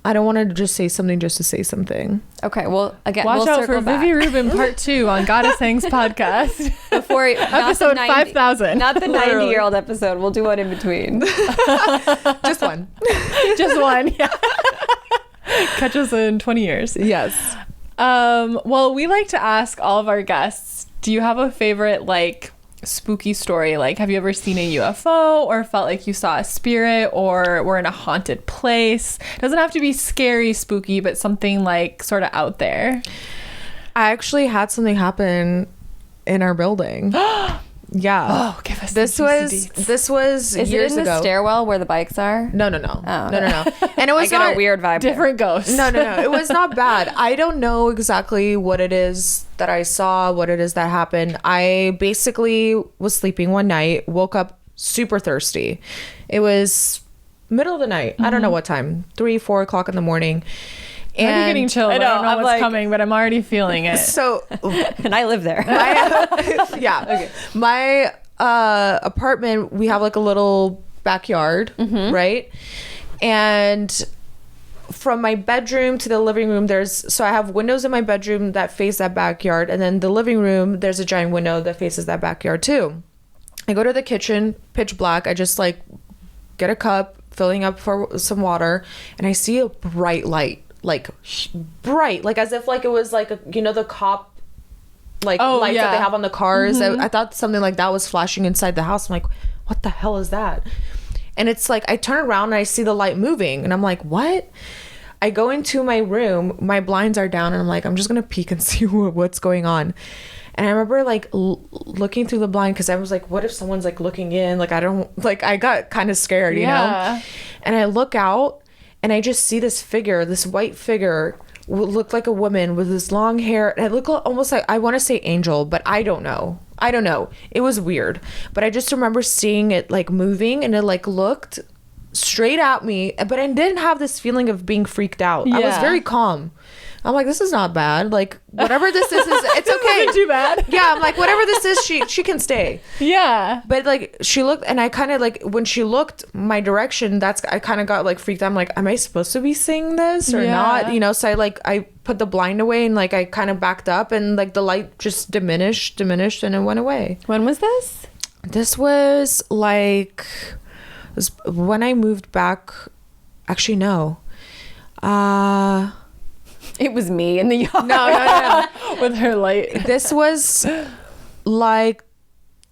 I don't want to just say something just to say something. Okay, well, again, Watch we'll out for circle back. Vivi Rubin Part 2 on Goddess Hangs podcast. Before Episode 5,000. Not the Literally. 90-year-old episode. We'll do one in between. Just one. Just one. Yeah. Catch us in 20 years. Yes. Well, we like to ask all of our guests, do you have a favorite like spooky story? Like, have you ever seen a UFO or felt like you saw a spirit or were in a haunted place? It doesn't have to be scary spooky, but something like sort of out there. I actually had something happen in our building. Yeah. Oh, give us this the was juicy deets. this was Is years it in ago. the stairwell where the bikes are? No. Oh, No. And it was I get not a weird vibe. Different ghosts. No. It was not bad. I don't know exactly what it is that I saw, what it is that happened. I basically was sleeping one night, woke up super thirsty. It was middle of the night. I don't know what time, 3-4 o'clock in the morning. I'm already getting chilled. I don't know I'm what's like- coming, but I'm already feeling it. So And I live there. my apartment, we have like a little backyard, right? And from my bedroom to the living room, so I have windows in my bedroom that face that backyard, and then the living room, there's a giant window that faces that backyard too. I go to the kitchen, pitch black. I just like get a cup, filling up for some water, and I see a bright light, like bright, like as if like it was like the cop lights that they have on the cars. I thought something like that was flashing inside the house. I'm like, what the hell is that? And it's like I turn around and I see the light moving, and I'm like, what? I go into my room, my blinds are down, and I'm like, I'm just gonna peek and see what's going on. And I remember like looking through the blind, because I was like, what if someone's like looking in? Like, I got kind of scared, you know? And I look out and I just see this white figure, looked like a woman with this long hair. And it looked almost like, I want to say angel, but I don't know. It was weird. But I just remember seeing it like moving, and it like looked straight at me, but I didn't have this feeling of being freaked out. I was very calm. I'm like, this is not bad. Like, whatever this is it's okay. Not too bad. Yeah, I'm like, whatever this is, she can stay. Yeah. But like, she looked, and I kind of like, when she looked my direction, I kind of got like freaked out. I'm like, am I supposed to be seeing this or not? You know, so I put the blind away, and like I kind of backed up, and like the light just diminished, and it went away. When was this? This was like when I moved back. Actually, no. It was me in the yard. No. With her light. This was like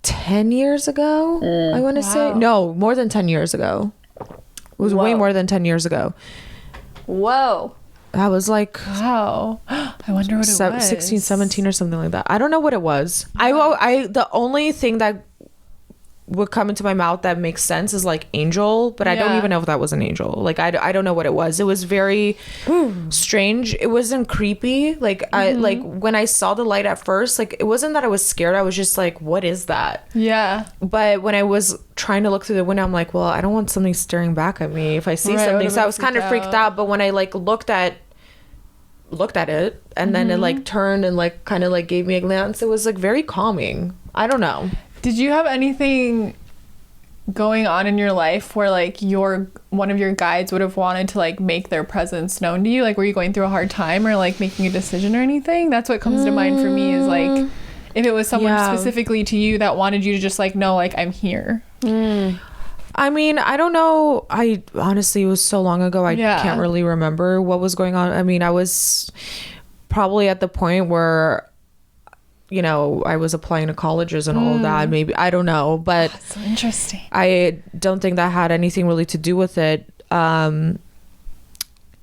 10 years ago, I want to say. No, more than 10 years ago. It was way more than 10 years ago. Whoa. That was like Wow. I wonder what it was. 16, 17 or something like that. I don't know what it was. The only thing that would come into my mouth that makes sense is like angel, but I don't even know if that was an angel. Like I don't know what it was. It was very strange. It wasn't creepy. Like I like when I saw the light at first, like it wasn't that I was scared. I was just like, what is that? Yeah. But when I was trying to look through the window, I'm like, well, I don't want something staring back at me if I see something. So I was kind of freaked out. But when I like looked at it and then it like turned and like kind of like gave me a glance, it was like very calming. I don't know. Did you have anything going on in your life where like one of your guides would have wanted to like make their presence known to you? Like, were you going through a hard time or like making a decision or anything? That's what comes to mind for me, is like if it was someone specifically to you that wanted you to just like know, like, I'm here. I mean, I don't know. I honestly, it was so long ago, I can't really remember what was going on. I mean, I was probably at the point where, you know, I was applying to colleges and all of that. Maybe, I don't know, but that's so interesting. I don't think that had anything really to do with it. I'm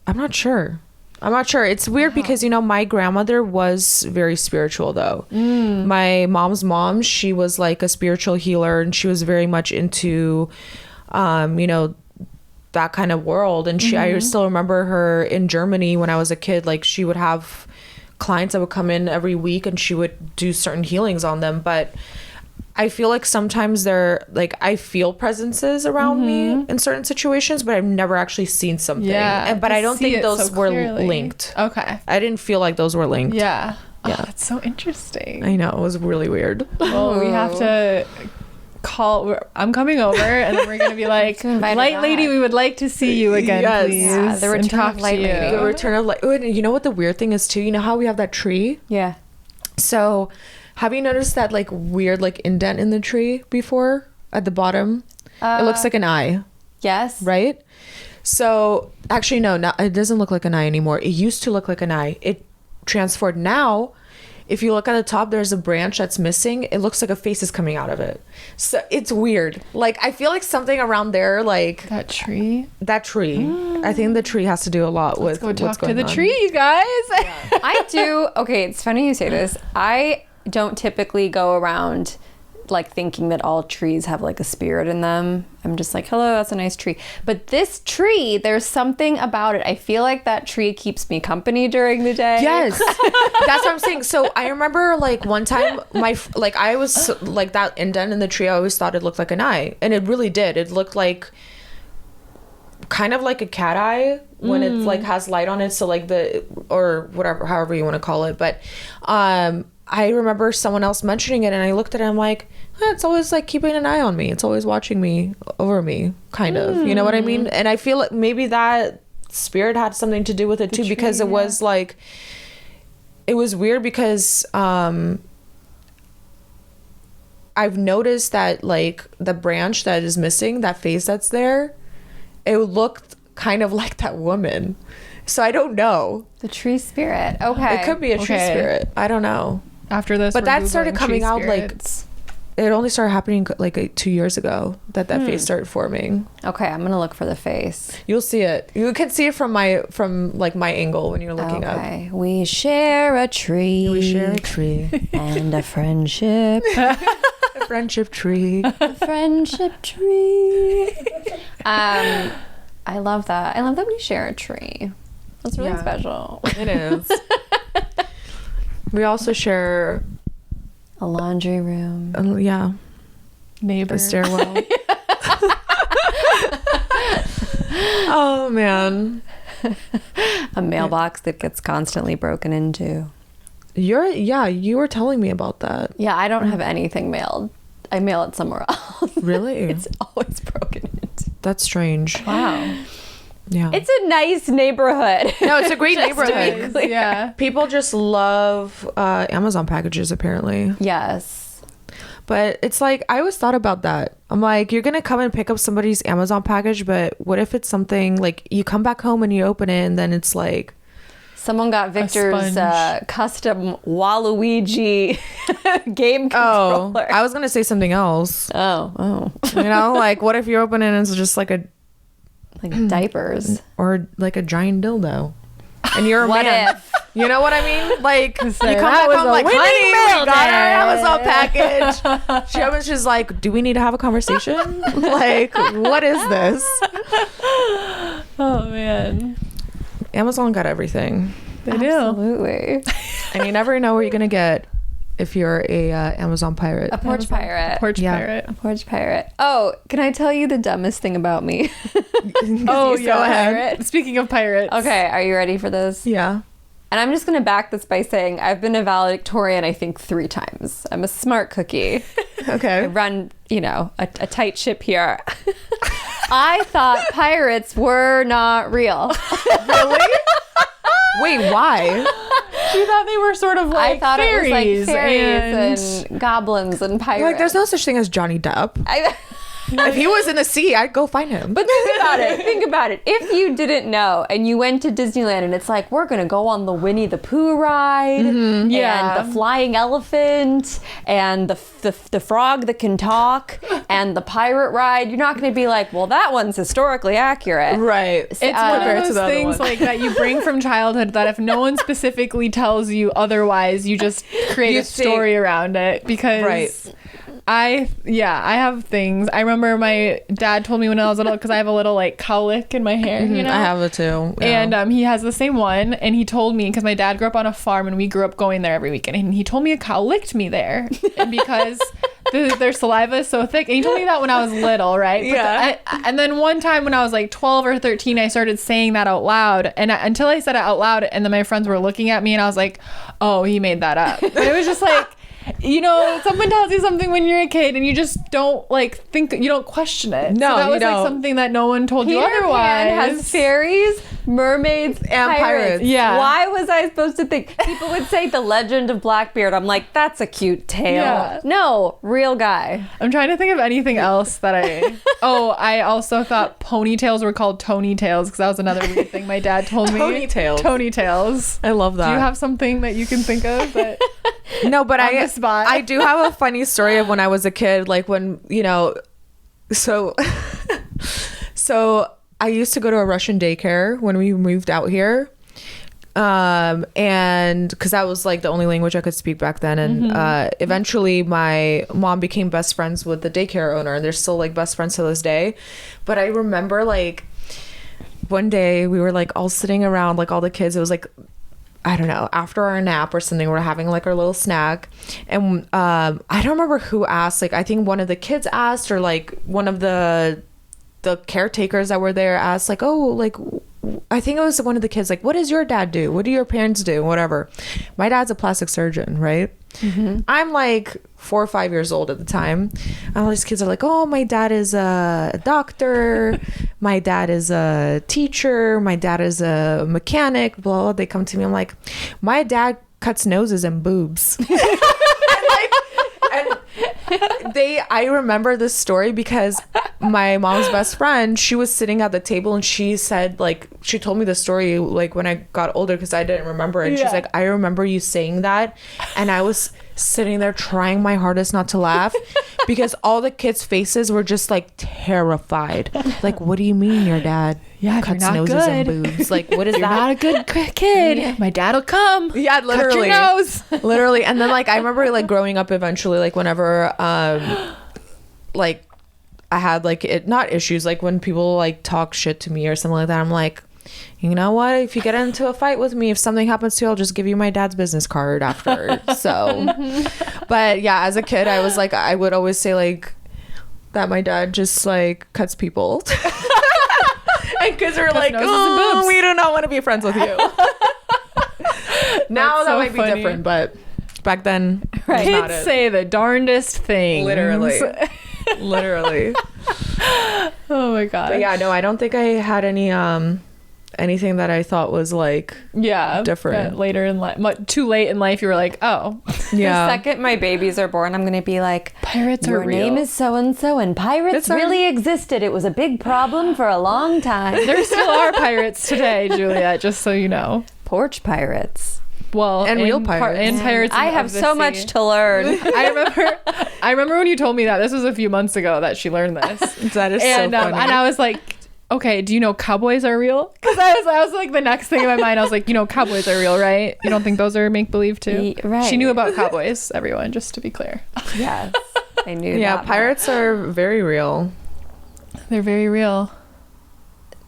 not sure. It's weird because, you know, my grandmother was very spiritual though. My mom's mom, she was like a spiritual healer, and she was very much into, you know, that kind of world. And I still remember her in Germany when I was a kid. Like, she would have clients that would come in every week and she would do certain healings on them. But I feel like sometimes I feel presences around me in certain situations, but I've never actually seen something. But I don't think those were linked. Okay. I didn't feel like those were linked. Yeah. Oh, that's so interesting. I know, it was really weird. Well, we have to I'm coming over, and then we're gonna be like, light lady, we would like to see you again, please. Yeah, the return of light lady. The return of light. You know what the weird thing is too? You know how we have that tree? Yeah. So have you noticed that like weird like indent in the tree before at the bottom? It looks like an eye. Yes. Right? So actually no, it doesn't look like an eye anymore. It used to look like an eye. It transformed. Now if you look at the top, there's a branch that's missing. It looks like a face is coming out of it. So it's weird. Like, I feel like something around there, like that tree. I think the tree has to do a lot with what's going on. Let's go talk to the tree, you guys. I do. Okay, it's funny you say this. I don't typically go around like thinking that all trees have like a spirit in them. I'm just like, hello, that's a nice tree. But this tree, there's something about it. I feel like that tree keeps me company during the day. Yes. That's what I'm saying. So I remember like one time I was like that indent in the tree. I always thought it looked like an eye, and it really did. It looked like kind of like a cat eye when it's like has light on it. So like or whatever, however you want to call it. But, I remember someone else mentioning it, and I looked at it and I'm like, it's always like keeping an eye on me. It's always watching me, over me, kind of. You know what I mean? And I feel like maybe that spirit had something to do with it too, because it was like, it was weird because I've noticed that like the branch that is missing, that face that's there, it looked kind of like that woman. So I don't know. The tree spirit. Okay. It could be a tree spirit. I don't know. After this, but that started coming out spirits. Like it only started happening like 2 years ago that face started forming. Okay, I'm gonna look for the face. You'll see it. You can see it from my angle when you're looking up. Okay. We share a tree. And a friendship. A friendship tree. A friendship tree. I love that. I love that we share a tree. That's really special. It is. We also share a laundry room. Neighbor. A stairwell. Oh man. A mailbox that gets constantly broken into. You were telling me about that. Yeah, I don't have anything mailed. I mail it somewhere else. Really? It's always broken into. That's strange. Wow. Yeah. It's a nice neighborhood. No, it's a great neighborhood. Yeah. People just love Amazon packages, apparently. Yes. But it's like, I always thought about that. I'm like, you're going to come and pick up somebody's Amazon package, but what if it's something like you come back home and you open it and then it's like... Someone got Victor's custom Waluigi game controller. Oh, I was going to say something else. Oh. You know, like what if you open it and it's just like diapers. Or like a giant dildo. and you're a What man. if? You know what I mean? Like, you come that back was home a like, winning honey, we got our mail Amazon package. She was just like, do we need to have a conversation? Like, what is this? Oh man, Amazon got everything. they do. Absolutely. And you never know where you're going to get if you're a Amazon pirate. A porch pirate. Porch Yeah. pirate. A porch pirate. Oh, can I tell you the dumbest thing about me? Oh, Go ahead. Pirate. Speaking of pirates. Okay, are you ready for this? Yeah. And I'm just going to back this by saying I've been a valedictorian, I think, 3 times. I'm a smart cookie. I Okay. run, a tight ship here. I thought pirates were not real. Really? Wait, why? You thought they were sort of like I thought fairies, it was like fairies and goblins and pirates. Like, there's no such thing as Johnny Depp. If he was in the sea, I'd go find him. But think about it. Think about it. If you didn't know and you went to Disneyland and it's like, we're going to go on the Winnie the Pooh ride Yeah. and the flying elephant and the frog that can talk and the pirate ride, you're not going to be like, well, that one's historically accurate. Right. It's one compared of to those the other things one. like that you bring from childhood that if no one specifically tells you otherwise, you just create You a story around it because Right. I have things. I remember my dad told me when I was little because I have a little like cowlick in my hair, you know? I have it too. Yeah. And he has the same one, and he told me because my dad grew up on a farm and we grew up going there every weekend, and he told me a cow licked me there, and because their saliva is so thick, and he told me that when I was little, right? But Yeah. and then one time when I was like 12 or 13, I started saying that out loud, and until I said it out loud, and then my friends were looking at me, and I was like, oh, he made that up. But it was just like. Someone tells you something when you're a kid and you just don't you don't question it. No, so that you was don't. like something that no one told you Peter otherwise. Pan has fairies, mermaids, And pirates. Yeah. Why was I supposed to think? People would say The Legend of Blackbeard. I'm like, that's a cute tale. Yeah. No, real guy. I'm trying to think of anything else that I also thought ponytails were called Tony tails because that was another weird thing my dad told me. Ponytails. Tony tails. I love that. Do you have something that you can think of that? No, but on the spot? I do have a funny story of when I was a kid, like when, so I used to go to a Russian daycare when we moved out here. And because that was like the only language I could speak back then. And eventually my mom became best friends with the daycare owner, and they're still like best friends to this day. But I remember like one day we were like all sitting around, like all the kids, it was like, I don't know, after our nap or something, we're having like our little snack. And I don't remember who asked, like I think one of the kids asked, or like one of the caretakers that were there asked, like, oh, like I think it was one of the kids, like, what does your dad do? What do your parents do? Whatever. My dad's a plastic surgeon, right? I'm like 4 or 5 years old at the time. And all these kids are like, oh, my dad is a doctor. My dad is a teacher. My dad is a mechanic. Blah, blah. They come to me. I'm like, my dad cuts noses and boobs. I remember this story because my mom's best friend, she was sitting at the table and she said, like, she told me the story like when I got older because I didn't remember it. She's like, I remember you saying that, and I was sitting there trying my hardest not to laugh because all the kids' faces were just like terrified. Like, what do you mean your dad cuts noses and boobs? Like, what is You're that? not a good kid. My dad'll come. Yeah, literally. Cut your nose. Literally. And then like I remember like growing up eventually, like whenever like I had like not issues, like when people like talk shit to me or something like that, I'm like, you know what, if you get into a fight with me, if something happens to you, I'll just give you my dad's business card after. So but yeah, as a kid I was like, I would always say like that my dad just like cuts people. And kids are like, oh, we do not want to be friends with you. Now that might be different, but back then, Right. not Kids it. say the darndest things. Literally. Literally. Oh my god. But yeah, no, I don't think I had any anything that I thought was like different. Yeah, later in life, too late in life, you were like, oh, yeah. The second my babies are born, I'm going to be like, pirates your are real. name is so-and-so, and pirates really existed. It was a big problem for a long time. There still are pirates today, Juliet, just so you know. Porch pirates. Well, And real pirates. And pirates. I of have the so sea. much to learn. I remember when you told me that. This was a few months ago that she learned this. That is And so funny. and I was like, Okay, do you know cowboys are real? Because I was like, the next thing in my mind, I was like, cowboys are real, right? You don't think those are make-believe too? Right. She knew about cowboys, everyone, just to be clear. Yes, I knew Yeah, that. pirates are very real. They're very real.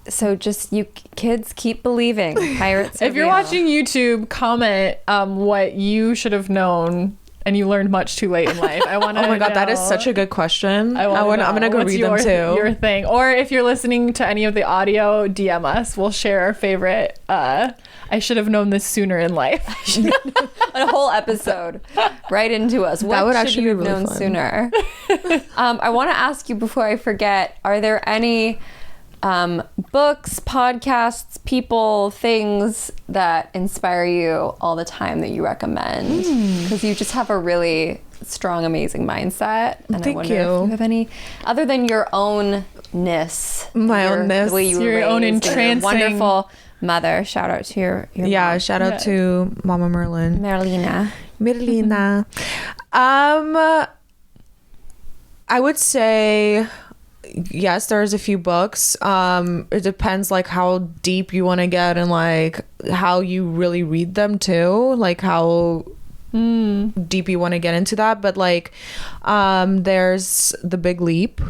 So just you kids keep believing. Pirates are If you're real. watching YouTube, comment what you should have known and you learned much too late in life. I want to Oh my God, that is know. such a good question. I'm gonna go read them too. Your thing, or if you're listening to any of the audio, DM us. We'll share our favorite. I should have known this sooner in life. A whole episode right into us. What would should actually you have be really known fun. sooner? I want to ask you before I forget, are there any books, podcasts, people, things that inspire you all the time that you recommend? Because you just have a really strong, amazing mindset. And Thank I wonder you. if you have any, other than your ownness. My your- ownness. The way you were Your own raised, and your entrancing- wonderful mother. Shout out to your mom. Shout out to Mama Merlin. Merlina. Merlina. I would say yes, there's a few books. It depends like how deep you want to get and like how you really read them too, like how deep you want to get into that. But like there's The Big Leap,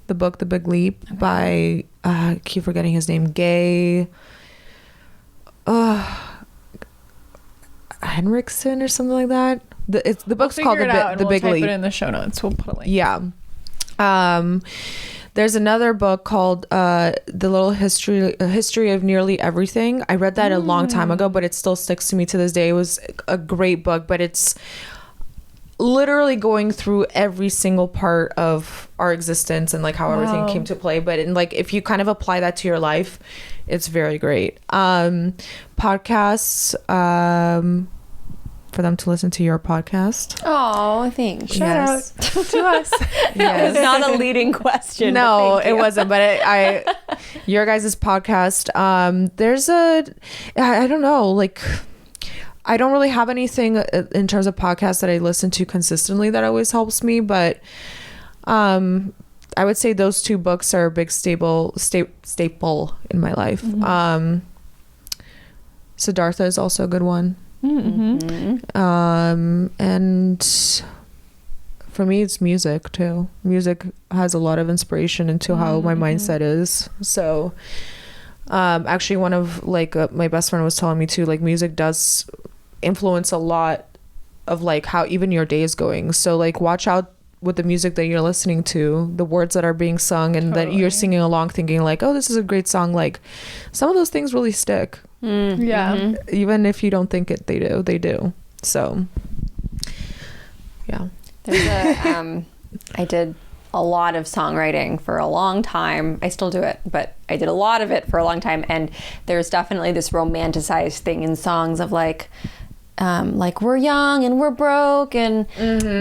the book The Big Leap by I keep forgetting his name, Gay Henriksen or something like that. The book's called The Big Leap. Leap. Put it in the show notes. We'll put a link. Yeah. There's another book called The Little History of Nearly Everything. I read that a long time ago, but it still sticks to me to this day. It was a great book, but it's literally going through every single part of our existence and like how everything came to play. But in like if you kind of apply that to your life, it's very great. Podcasts, for them to listen to your podcast. Oh, thanks. Shout out to us. That was not a leading question. No, but thank it you. wasn't. But your guys' podcast. There's I don't know, like I don't really have anything in terms of podcasts that I listen to consistently that always helps me. But I would say those two books are a big staple in my life. Siddhartha is also a good one. Mm-hmm. And for me it's music too. Music has a lot of inspiration into how my mindset is. So actually one of like my best friend was telling me too, like music does influence a lot of like how even your day is going. So like watch out with the music that you're listening to, the words that are being sung and that you're singing along thinking like, oh, this is a great song. Like some of those things really stick. Yeah. Even if you don't think it, they do. So yeah. There's I did a lot of songwriting for a long time. I still do it, but I did a lot of it for a long time. And there's definitely this romanticized thing in songs of like we're young and we're broke and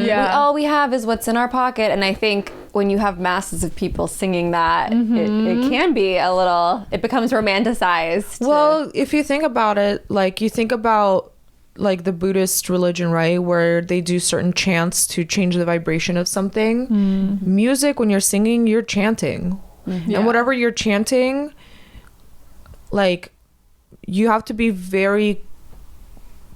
all we have is what's in our pocket. And I think when you have masses of people singing that, it can be a little, it becomes romanticized. Well, if you think about it, like you think about like the Buddhist religion, right, where they do certain chants to change the vibration of something. Music, when you're singing, you're chanting. And whatever you're chanting, like you have to be very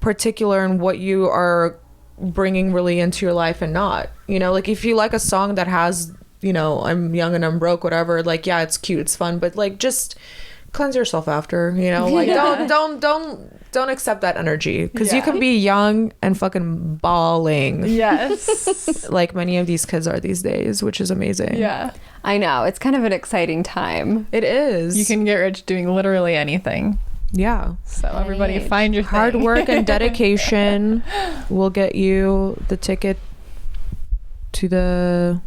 particular in what you are bringing really into your life and not, like if you like a song that has, I'm young and I'm broke, whatever, like, yeah, it's cute, it's fun, but like just cleanse yourself after, like don't accept that energy because you can be young and fucking bawling. Yes. Like many of these kids are these days, which is amazing. Yeah. I know, it's kind of an exciting time. It is. You can get rich doing literally anything. Yeah. So everybody find your thing. Hard work and dedication will get you the ticket to the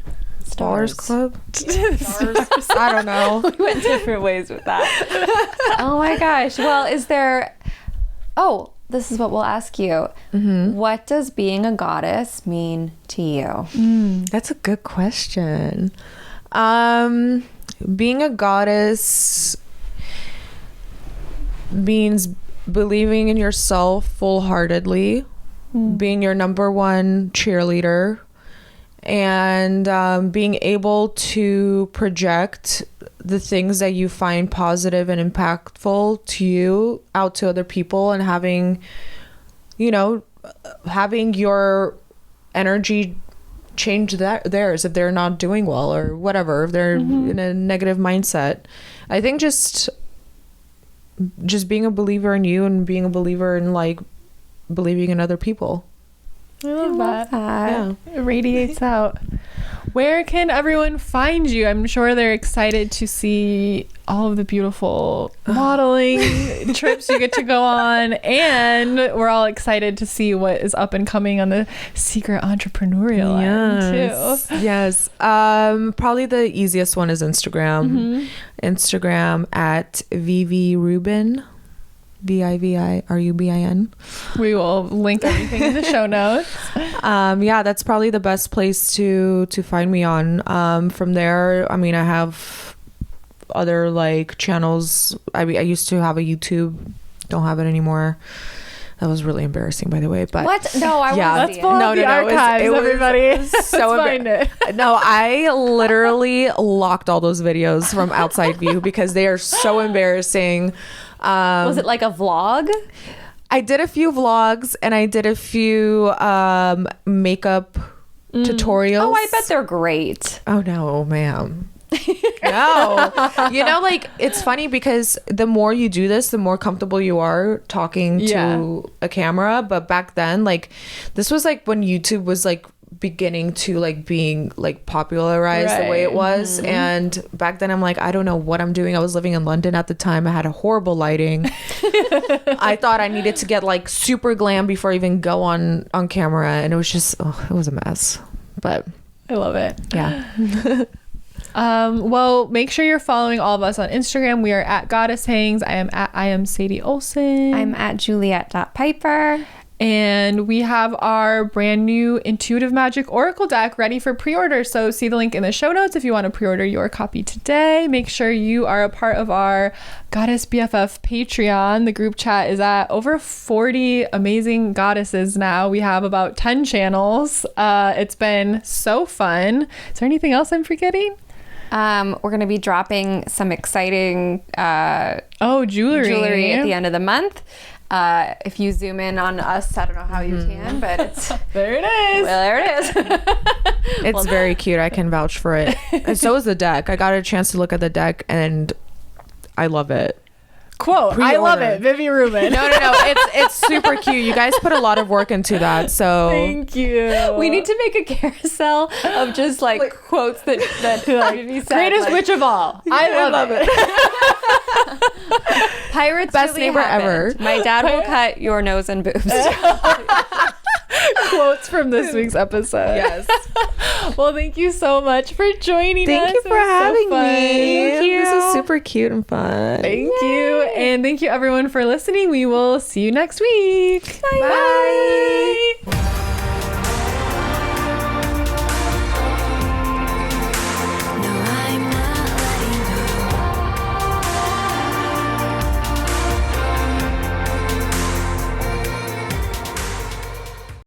Stars Club. Stars. I don't know. We went different ways with that. Oh my gosh. Well, this is what we'll ask you. What does being a goddess mean to you? That's a good question. Being a goddess means believing in yourself full-heartedly, being your number one cheerleader, and being able to project the things that you find positive and impactful to you out to other people, and having your energy change theirs if they're not doing well or whatever, if they're in a negative mindset. I think just being a believer in you and being a believer in like believing in other people. I love that. Yeah. It radiates out. Where can everyone find you? I'm sure they're excited to see all of the beautiful modeling trips you get to go on, and we're all excited to see what is up and coming on the secret entrepreneurial end too. Yes. Probably the easiest one is Instagram. Instagram at VIVIEN RUBIN. VIVIEN. We will link everything in the show notes. Yeah, that's probably the best place to find me on. From there, I mean, I have other like channels. I used to have a YouTube, don't have it anymore. That was really embarrassing, by the way. But what? No, I yeah, want let's pull up the archives, everybody. So find it. No, I literally locked all those videos from outside view because they are so embarrassing. Was it like a vlog? I did a few vlogs and I did a few makeup tutorials. Oh, I bet they're great. Oh no, ma'am. No. Like, it's funny because the more you do this, the more comfortable you are talking to a camera. But back then, like, this was like when YouTube was like beginning to like being like popularized the way it was. And back then I'm like, I don't know what I'm doing. I was living in London at the time. I had a horrible lighting. I thought I needed to get like super glam before I even go on camera, and it was just it was a mess. But I love it. Yeah. Well, make sure you're following all of us on Instagram. We are at Goddess Hangs. I am Sadie Olson. I'm at Juliet.Piper. And we have our brand new Intuitive Magic Oracle deck ready for pre-order. So see the link in the show notes if you want to pre-order your copy today. Make sure you are a part of our Goddess BFF Patreon. The group chat is at over 40 amazing goddesses now. We have about 10 channels. It's been so fun. Is there anything else I'm forgetting? We're going to be dropping some exciting jewelry at the end of the month. If you zoom in on us, I don't know how you can, but it's there it is. Well, there it is. It's very cute. I can vouch for it. And so is the deck. I got a chance to look at the deck and I love it. Quote, Pre-order. I love it, Vivien Rubin. No. It's super cute. You guys put a lot of work into that. So thank you. We need to make a carousel of just like quotes that Vivi said. Greatest witch of all. I love it. Pirates Best really neighbor happened. ever. My dad will cut your nose and boobs. Quotes from this week's episode. yes. Well, thank you so much for joining us. Thank you for having me. Thank you. This is super cute and fun. Thank you. And thank you everyone for listening. We will see you next week. Bye. Bye.